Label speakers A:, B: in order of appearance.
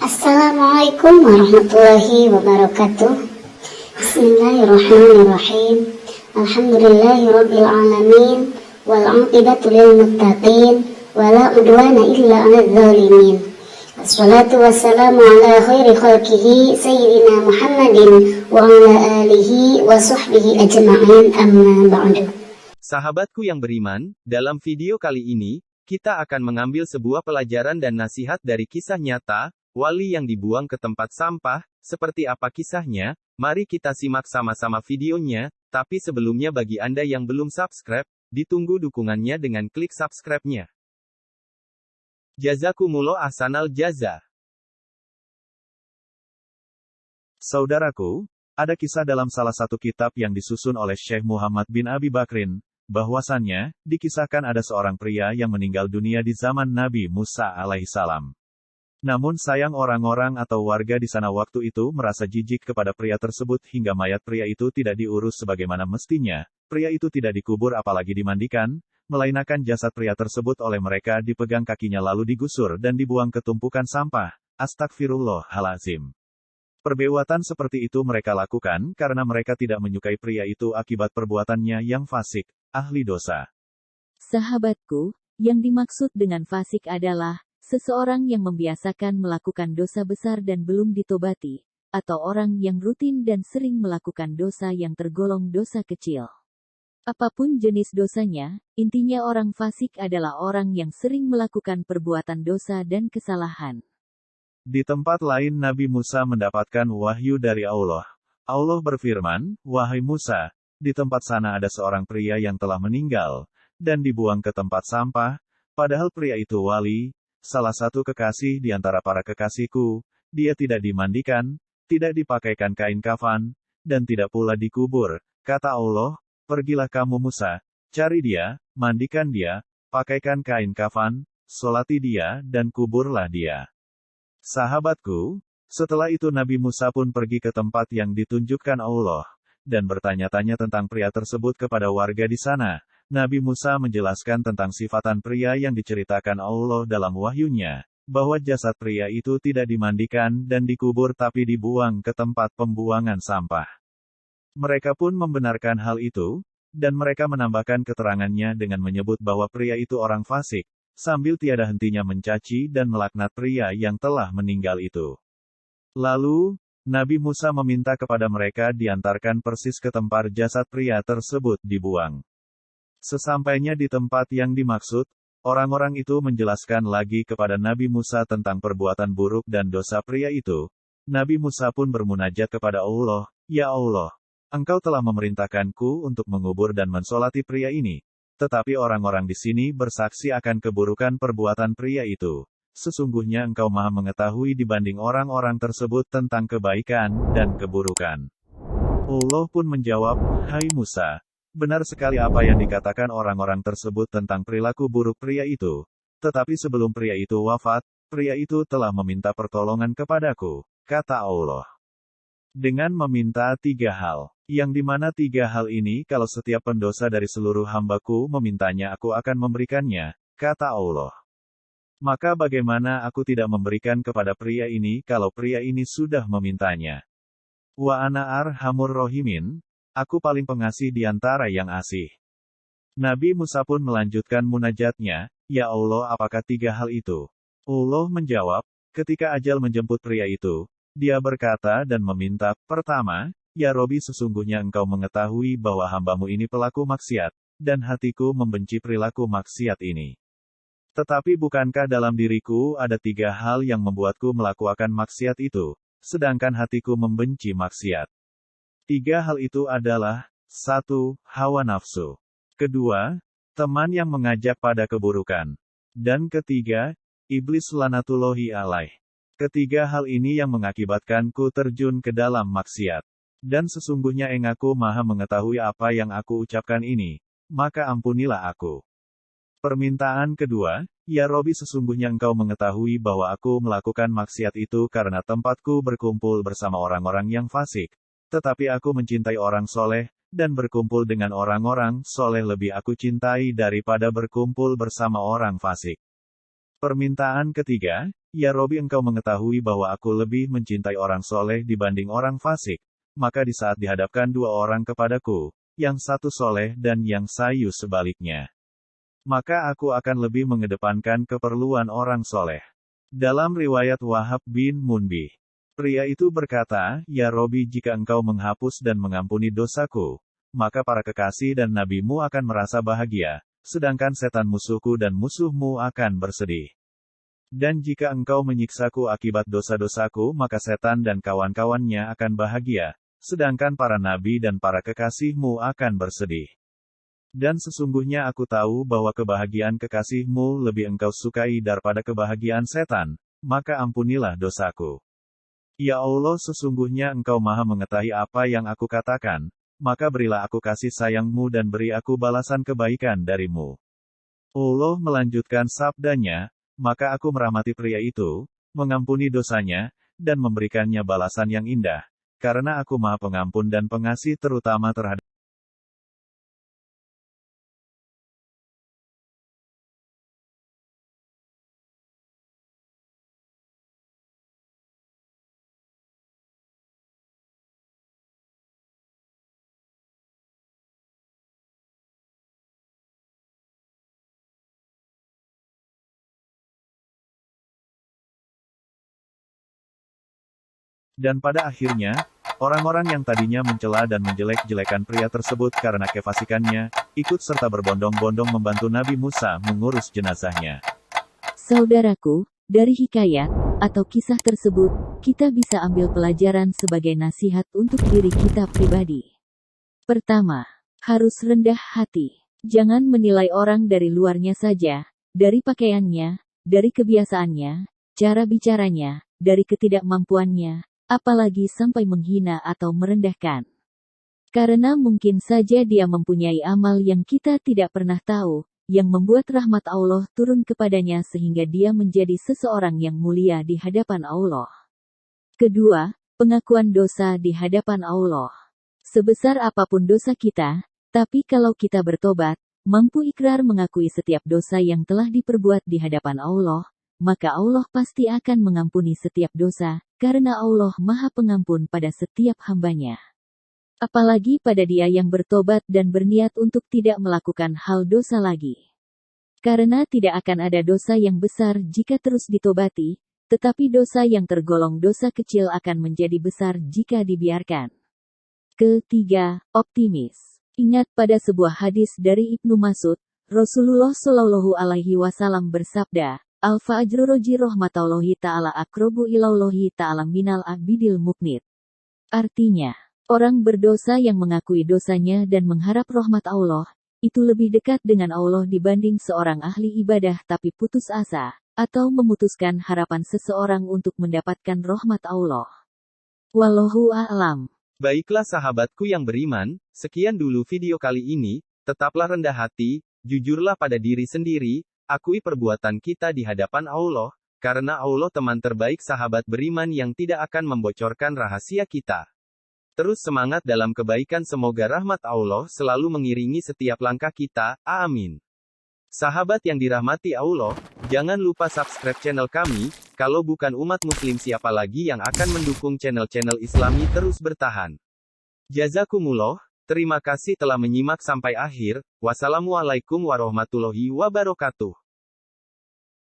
A: Assalamualaikum warahmatullahi wabarakatuh. Bismillahirrahmanirrahim. Alhamdulillahirabbil alamin wal 'aqibatu lil muttaqin wala udwana illa 'alal zalimin. Wassalatu wassalamu ala khairi khalqihi sayyidina Muhammadin wa ala alihi wa sahbihi ajma'in, amma ba'du.
B: Sahabatku yang beriman, dalam video kali ini, kita akan mengambil sebuah pelajaran dan nasihat dari kisah nyata, wali yang dibuang ke tempat sampah. Seperti apa kisahnya? Mari kita simak sama-sama videonya, tapi sebelumnya bagi Anda yang belum subscribe, ditunggu dukungannya dengan klik subscribe-nya. Jazakumullah ahsanal jaza.
C: Saudaraku, ada kisah dalam salah satu kitab yang disusun oleh Syekh Muhammad bin Abi Bakrin, bahwasannya, dikisahkan ada seorang pria yang meninggal dunia di zaman Nabi Musa alaihissalam. Namun sayang orang-orang atau warga di sana waktu itu merasa jijik kepada pria tersebut hingga mayat pria itu tidak diurus sebagaimana mestinya. Pria itu tidak dikubur apalagi dimandikan, melainkan jasad pria tersebut oleh mereka dipegang kakinya lalu digusur dan dibuang ke tumpukan sampah. Astagfirullahalazim. Perbuatan seperti itu mereka lakukan karena mereka tidak menyukai pria itu akibat perbuatannya yang fasik, ahli dosa.
D: Sahabatku, yang dimaksud dengan fasik adalah seseorang yang membiasakan melakukan dosa besar dan belum ditobati, atau orang yang rutin dan sering melakukan dosa yang tergolong dosa kecil. Apapun jenis dosanya, intinya orang fasik adalah orang yang sering melakukan perbuatan dosa dan kesalahan.
C: Di tempat lain Nabi Musa mendapatkan wahyu dari Allah. Allah berfirman, "Wahai Musa, di tempat sana ada seorang pria yang telah meninggal, dan dibuang ke tempat sampah, padahal pria itu wali, salah satu kekasih di antara para kekasihku, dia tidak dimandikan, tidak dipakaikan kain kafan, dan tidak pula dikubur." Kata Allah, "Pergilah kamu Musa, cari dia, mandikan dia, pakaikan kain kafan, solati dia dan kuburlah dia." Sahabatku, setelah itu Nabi Musa pun pergi ke tempat yang ditunjukkan Allah, dan bertanya-tanya tentang pria tersebut kepada warga di sana. Nabi Musa menjelaskan tentang sifatan pria yang diceritakan Allah dalam wahyunya, bahwa jasad pria itu tidak dimandikan dan dikubur tapi dibuang ke tempat pembuangan sampah. Mereka pun membenarkan hal itu, dan mereka menambahkan keterangannya dengan menyebut bahwa pria itu orang fasik, sambil tiada hentinya mencaci dan melaknat pria yang telah meninggal itu. Lalu, Nabi Musa meminta kepada mereka diantarkan persis ke tempat jasad pria tersebut dibuang. Sesampainya di tempat yang dimaksud, orang-orang itu menjelaskan lagi kepada Nabi Musa tentang perbuatan buruk dan dosa pria itu. Nabi Musa pun bermunajat kepada Allah, "Ya Allah, Engkau telah memerintahkanku untuk mengubur dan mensolati pria ini. Tetapi orang-orang di sini bersaksi akan keburukan perbuatan pria itu. Sesungguhnya Engkau Maha mengetahui dibanding orang-orang tersebut tentang kebaikan dan keburukan." Allah pun menjawab, "Hai Musa, benar sekali apa yang dikatakan orang-orang tersebut tentang perilaku buruk pria itu. Tetapi sebelum pria itu wafat, pria itu telah meminta pertolongan kepadaku," kata Allah. Dengan meminta 3 hal, yang dimana 3 hal ini kalau setiap pendosa dari seluruh hambaku memintanya aku akan memberikannya, kata Allah. Maka bagaimana aku tidak memberikan kepada pria ini kalau pria ini sudah memintanya? Wa ana arhamur rahimin, aku paling pengasih di antara yang asih. Nabi Musa pun melanjutkan munajatnya, "Ya Allah, apakah 3 hal itu?" Allah menjawab, ketika ajal menjemput pria itu, dia berkata dan meminta, "Pertama, ya Robi, sesungguhnya Engkau mengetahui bahwa hambamu ini pelaku maksiat, dan hatiku membenci perilaku maksiat ini. Tetapi bukankah dalam diriku ada 3 hal yang membuatku melakukan maksiat itu, sedangkan hatiku membenci maksiat? 3 hal itu adalah, 1. Hawa nafsu. Kedua, teman yang mengajak pada keburukan. Dan ketiga, iblis lanatullahi alaih. Ketiga hal ini yang mengakibatkanku terjun ke dalam maksiat. Dan sesungguhnya Engkau Maha mengetahui apa yang aku ucapkan ini, maka ampunilah aku." Permintaan kedua, "Ya Robi, sesungguhnya Engkau mengetahui bahwa aku melakukan maksiat itu karena tempatku berkumpul bersama orang-orang yang fasik. Tetapi aku mencintai orang soleh, dan berkumpul dengan orang-orang soleh lebih aku cintai daripada berkumpul bersama orang fasik." Permintaan ketiga, Ya Robi, engkau mengetahui bahwa aku lebih mencintai orang soleh dibanding orang fasik. Maka di saat dihadapkan dua orang kepadaku, yang satu soleh dan yang sayu sebaliknya, maka aku akan lebih mengedepankan keperluan orang soleh. Dalam riwayat Wahab bin Munbih, pria itu berkata, Ya Robi, jika engkau menghapus dan mengampuni dosaku, maka para kekasih dan nabimu akan merasa bahagia, sedangkan setan musuhku dan musuhmu akan bersedih. Dan jika engkau menyiksaku akibat dosa-dosaku, maka setan dan kawan-kawannya akan bahagia, sedangkan para nabi dan para kekasihmu akan bersedih. Dan sesungguhnya aku tahu bahwa kebahagiaan kekasihmu lebih engkau sukai daripada kebahagiaan setan, maka ampunilah dosaku. Ya Allah, sesungguhnya engkau maha mengetahui apa yang aku katakan, maka berilah aku kasih sayangmu dan beri aku balasan kebaikan darimu. Allah melanjutkan sabdanya, maka aku merahmati pria itu, mengampuni dosanya, dan memberikannya balasan yang indah, karena aku maha pengampun dan pengasih terutama terhadap Dan pada akhirnya, orang-orang yang tadinya mencela dan menjelek-jelekan pria tersebut karena kefasikannya, ikut serta berbondong-bondong membantu Nabi Musa mengurus jenazahnya.
D: Saudaraku, dari hikayat atau kisah tersebut, kita bisa ambil pelajaran sebagai nasihat untuk diri kita pribadi. Pertama, harus rendah hati. Jangan menilai orang dari luarnya saja, dari pakaiannya, dari kebiasaannya, cara bicaranya, dari ketidakmampuannya, apalagi sampai menghina atau merendahkan. Karena mungkin saja dia mempunyai amal yang kita tidak pernah tahu, yang membuat rahmat Allah turun kepadanya sehingga dia menjadi seseorang yang mulia di hadapan Allah. Kedua, pengakuan dosa di hadapan Allah. Sebesar apapun dosa kita, tapi kalau kita bertobat, mampu ikrar mengakui setiap dosa yang telah diperbuat di hadapan Allah, maka Allah pasti akan mengampuni setiap dosa, karena Allah Maha Pengampun pada setiap hambanya. Apalagi pada dia yang bertobat dan berniat untuk tidak melakukan hal dosa lagi. Karena tidak akan ada dosa yang besar jika terus ditobati, tetapi dosa yang tergolong dosa kecil akan menjadi besar jika dibiarkan. Ketiga, optimis. Ingat pada sebuah hadis dari Ibnu Mas'ud, Rasulullah Shallallahu Alaihi Wasallam bersabda, Al-fa'ajru roji rahmatullahi ta'ala akrobu ilaullahi ta'ala minal abidil muknit. Artinya, orang berdosa yang mengakui dosanya dan mengharap rahmat Allah, itu lebih dekat dengan Allah dibanding seorang ahli ibadah tapi putus asa, atau memutuskan harapan seseorang untuk mendapatkan rahmat Allah. Wallahu a'lam.
B: Baiklah sahabatku yang beriman, sekian dulu video kali ini, tetaplah rendah hati, jujurlah pada diri sendiri, akui perbuatan kita di hadapan Allah, karena Allah teman terbaik sahabat beriman yang tidak akan membocorkan rahasia kita. Terus semangat dalam kebaikan, semoga rahmat Allah selalu mengiringi setiap langkah kita, amin. Sahabat yang dirahmati Allah, jangan lupa subscribe channel kami, kalau bukan umat muslim siapa lagi yang akan mendukung channel-channel Islami terus bertahan. Jazakumullah, terima kasih telah menyimak sampai akhir, wassalamualaikum warahmatullahi wabarakatuh.